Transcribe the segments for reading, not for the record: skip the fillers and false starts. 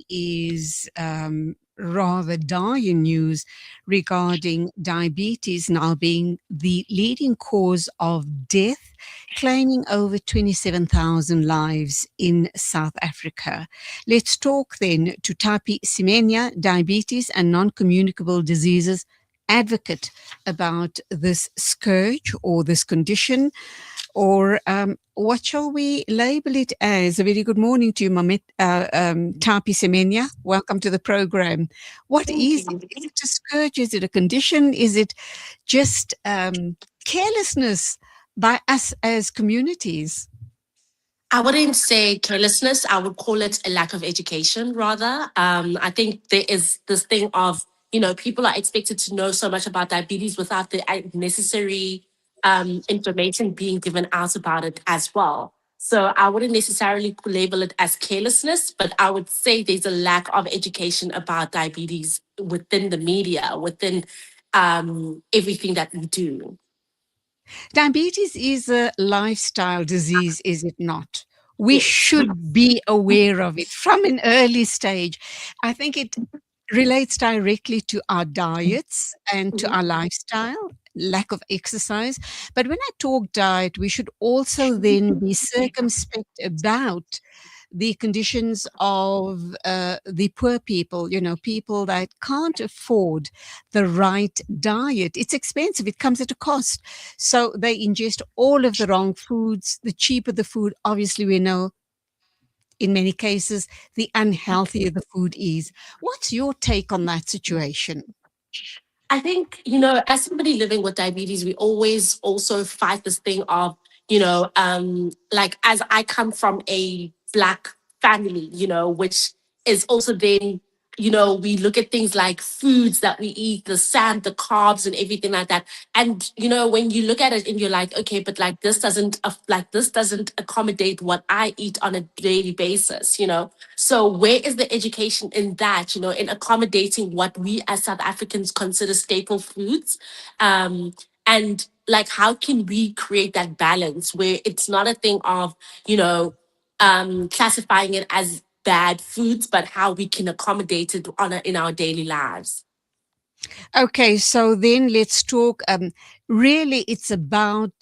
is rather dire news regarding diabetes now being the leading cause of death, claiming over 27,000 lives in South Africa. Let's talk then to Thapi Semenya, diabetes and non-communicable diseases advocate, about this scourge or this condition, or what shall we label it as? A very good morning to you, Thapi Semenya. Welcome to the program. What Thank is you. it? Is it a scourge? Is it a condition? Is it just carelessness by us as communities? I wouldn't say carelessness. I would call it a lack of education, rather. I think there is this thing of, people are expected to know so much about diabetes without the necessary information being given out about it as well. So I wouldn't necessarily label it as carelessness, but I would say there's a lack of education about diabetes within the media, within everything that we do. Diabetes is a lifestyle disease, is it not? We Yes. should be aware of it from an early stage. I think it relates directly to our diets and to our lifestyle, lack of exercise. But when I talk diet, we should also then be circumspect about the conditions of the poor people, people that can't afford the right diet. It's expensive, it comes at a cost. So they ingest all of the wrong foods. The cheaper the food, obviously, we know in many cases, the unhealthier the food is. What's your take on that situation? I think, as somebody living with diabetes, we always also fight this thing of, like as I come from a Black family, which is also then, we look at things like foods that we eat, the sand, the carbs and everything like that. And, when you look at it and you're like, okay, but like this doesn't accommodate what I eat on a daily basis. So where is the education in that, in accommodating what we as South Africans consider staple foods? And like, how can we create that balance where it's not a thing of, classifying it as bad foods, but how we can accommodate it in our daily lives? Okay, so then let's talk. Really, it's about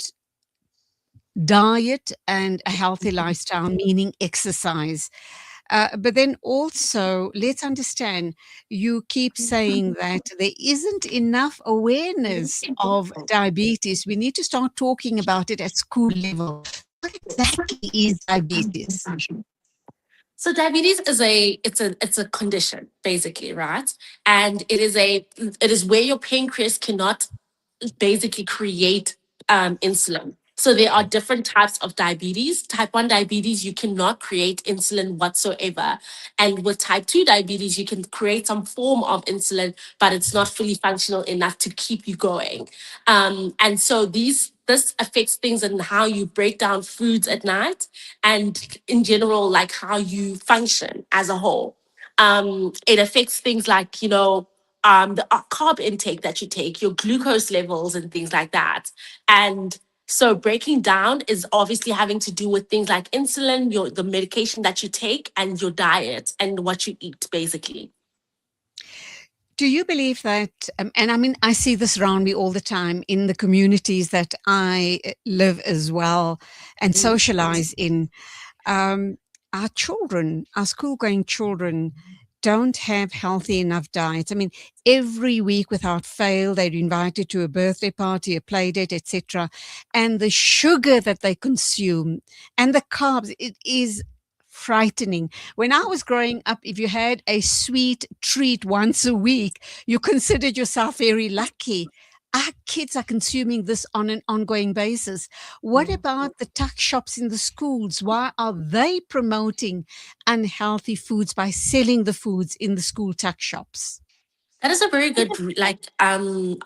diet and a healthy lifestyle, meaning exercise. But then also, let's understand, you keep saying that there isn't enough awareness of diabetes. We need to start talking about it at school level. What exactly is diabetes? So diabetes is it's a condition basically, right? And it is where your pancreas cannot basically create insulin. So there are different types of diabetes. Type 1 diabetes, you cannot create insulin whatsoever. And with type 2 diabetes, you can create some form of insulin, but it's not fully functional enough to keep you going. And so this affects things in how you break down foods at night and in general, like how you function as a whole. It affects things like, the carb intake that you take, your glucose levels, and things like that. And so breaking down is obviously having to do with things like insulin, the medication that you take, and your diet and what you eat, basically. Do you believe that, and I mean, I see this around me all the time in the communities that I live as well and socialize in, our children, our school going children, don't have healthy enough diets. I mean, every week without fail, they're invited to a birthday party, a play date, etc. And the sugar that they consume and the carbs, it is frightening. When I was growing up, if you had a sweet treat once a week, you considered yourself very lucky. Our kids are consuming this on an ongoing basis. What about the tuck shops in the schools? Why are they promoting unhealthy foods by selling the foods in the school tuck shops? That is a very good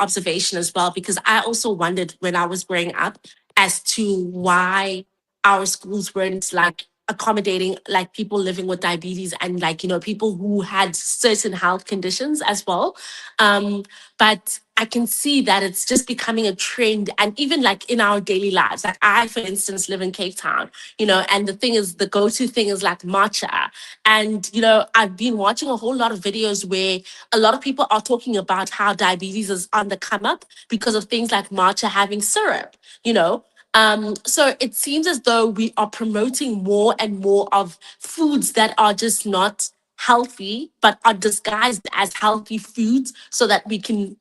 observation as well, because I also wondered when I was growing up as to why our schools weren't like accommodating like people living with diabetes and like, people who had certain health conditions as well. But I can see that it's just becoming a trend. And even like in our daily lives, like I, for instance, live in Cape Town, and the thing is, the go to thing is like matcha. And, I've been watching a whole lot of videos where a lot of people are talking about how diabetes is on the come up because of things like matcha having syrup, you know. So it seems as though we are promoting more and more of foods that are just not healthy, but are disguised as healthy foods so that we can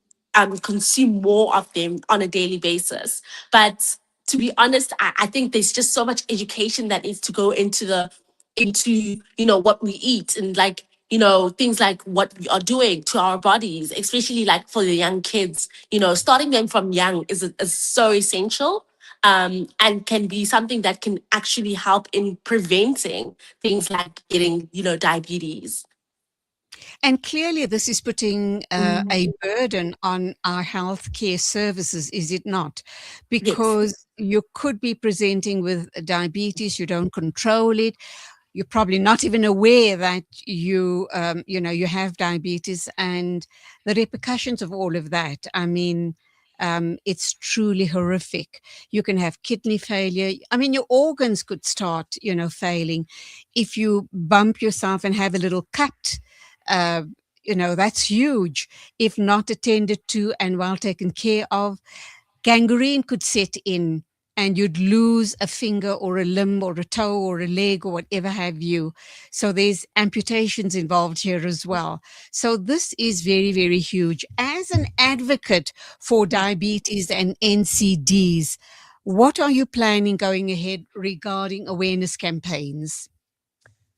consume more of them on a daily basis. But to be honest, I think there's just so much education that needs to go into what we eat, and like things like what we are doing to our bodies, especially like for the young kids. Starting them from young is so essential, and can be something that can actually help in preventing things like getting diabetes. And clearly, this is putting a Mhm. burden on our healthcare services, is it not? Yes. Because you could be presenting with diabetes, you don't control it, you're probably not even aware that you have diabetes, and the repercussions of all of that. I mean, it's truly horrific. You can have kidney failure. I mean, your organs could start failing if you bump yourself and have a little cut. uh, that's huge if not attended to and well taken care of. Gangrene could set in and you'd lose a finger or a limb or a toe or a leg or whatever have you. So there's amputations involved here as well. So this is very, very huge. As an advocate for diabetes and NCDs, what are you planning going ahead regarding awareness campaigns?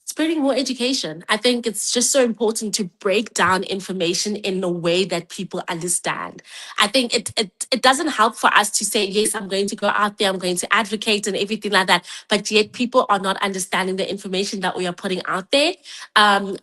Spreading more education. I think it's just so important to break down information in a way that people understand. I think it doesn't help for us to say, yes, I'm going to go out there, I'm going to advocate and everything like that, but yet people are not understanding the information that we are putting out there.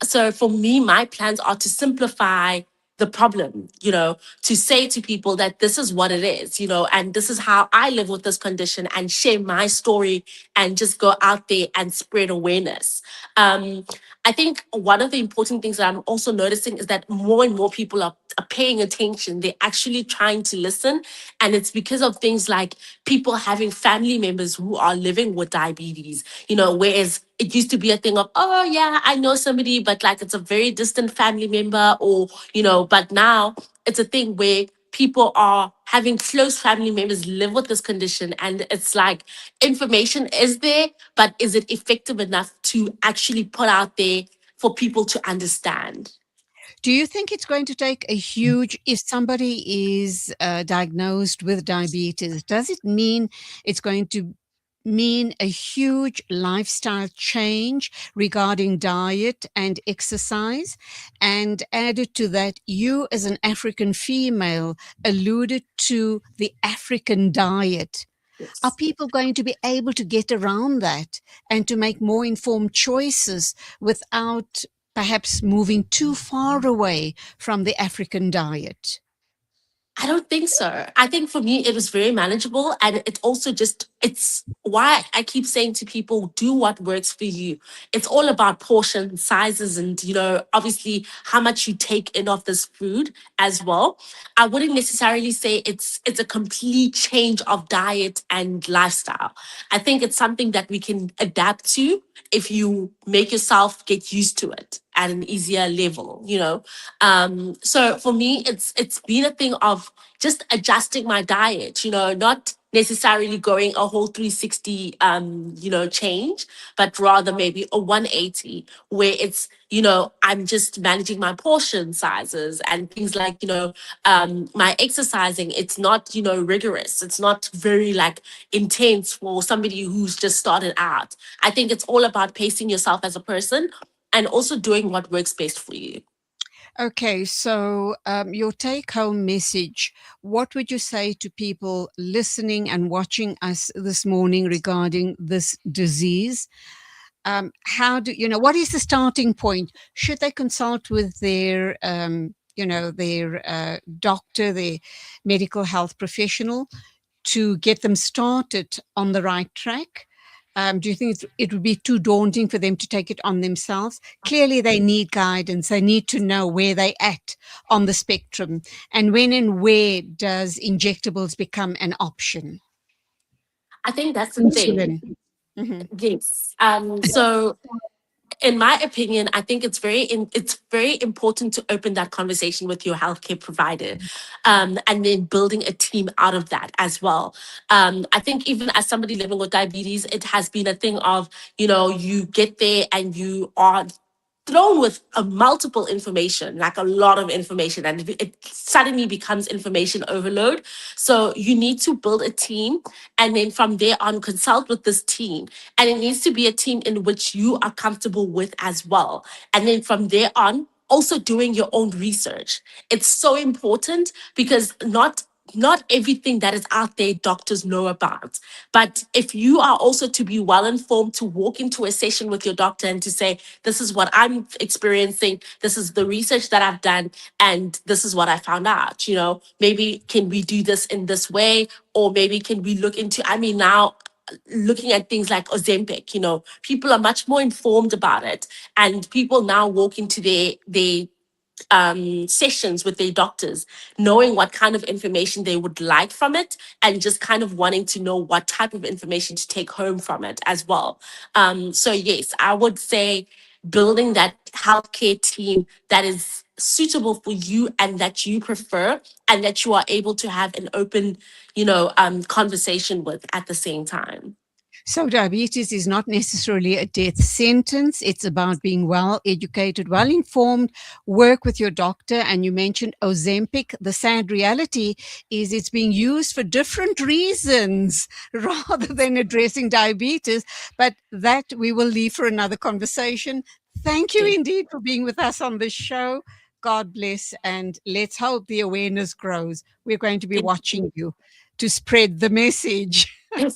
So for me, my plans are to simplify the problem, to say to people that this is what it is, and this is how I live with this condition, and share my story and just go out there and spread awareness. um, I think one of the important things that I'm also noticing is that more and more people are paying attention. They're actually trying to listen. And it's because of things like people having family members who are living with diabetes, whereas it used to be a thing of, oh, yeah, I know somebody, but like it's a very distant family member, or, but now it's a thing where people are having close family members live with this condition. And it's like information is there, but is it effective enough to actually put out there for people to understand? Do you think it's going to take a huge, if somebody is diagnosed with diabetes, does it mean it's going to mean a huge lifestyle change regarding diet and exercise? And added to that, you as an African female alluded to the African diet. Are Yes. people going to be able to get around that and to make more informed choices without perhaps moving too far away from the African diet? I don't think so. I think for me, it was very manageable. And it also it's why I keep saying to people, do what works for you. It's all about portion sizes and, obviously how much you take in of this food as well. I wouldn't necessarily say it's a complete change of diet and lifestyle. I think it's something that we can adapt to if you make yourself get used to it at an easier level. So for me, it's been a thing of just adjusting my diet, not necessarily going a whole 360 change, but rather maybe a 180, where it's, I'm just managing my portion sizes and things like, my exercising. It's not, rigorous. It's not very like intense for somebody who's just started out. I think it's all about pacing yourself as a person and also doing what works best for you. Okay, so your take home message, what would you say to people listening and watching us this morning regarding this disease? How do what is the starting point? Should they consult with their doctor, their medical health professional, to get them started on the right track? Do you think it would be too daunting for them to take it on themselves? Clearly, they need guidance. They need to know where they at on the spectrum, and when and where does injectables become an option? I think that's the thing. Insulin. Hmm. Yes. So in my opinion, I think it's very important to open that conversation with your healthcare provider, and then building a team out of that as well. I think even as somebody living with diabetes, it has been a thing of, you get there and you are thrown with a multiple information, like a lot of information, and it suddenly becomes information overload. So you need to build a team, and then from there on, consult with this team. And it needs to be a team in which you are comfortable with as well. And then from there on, also doing your own research. It's so important because not everything that is out there doctors know about. But if you are also to be well informed, to walk into a session with your doctor and to say, this is what I'm experiencing, this is the research that I've done, and this is what I found out. Maybe can we do this in this way? Or maybe can we look into, now looking at things like Ozempic, people are much more informed about it. And people now walk into their sessions with their doctors, knowing what kind of information they would like from it, and just kind of wanting to know what type of information to take home from it as well. So, yes, I would say building that healthcare team that is suitable for you and that you prefer, and that you are able to have an open, conversation with at the same time. So, diabetes is not necessarily a death sentence. It's about being well educated, well informed, work with your doctor. And you mentioned Ozempic. The sad reality is it's being used for different reasons rather than addressing diabetes. But that we will leave for another conversation. Thank you Okay. indeed for being with us on this show. God bless. And let's hope the awareness grows. We're going to be Thank watching you to spread the message. you.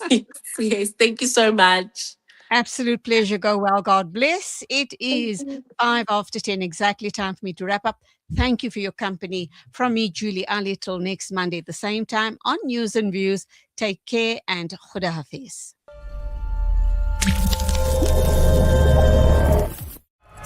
Yes, thank you so much. Absolute pleasure. Go well. God bless. It is 5 after 10, exactly time for me to wrap up. Thank you for your company. From me, Julie Ali, till next Monday at the same time on News and Views. Take care and Khuda Hafiz.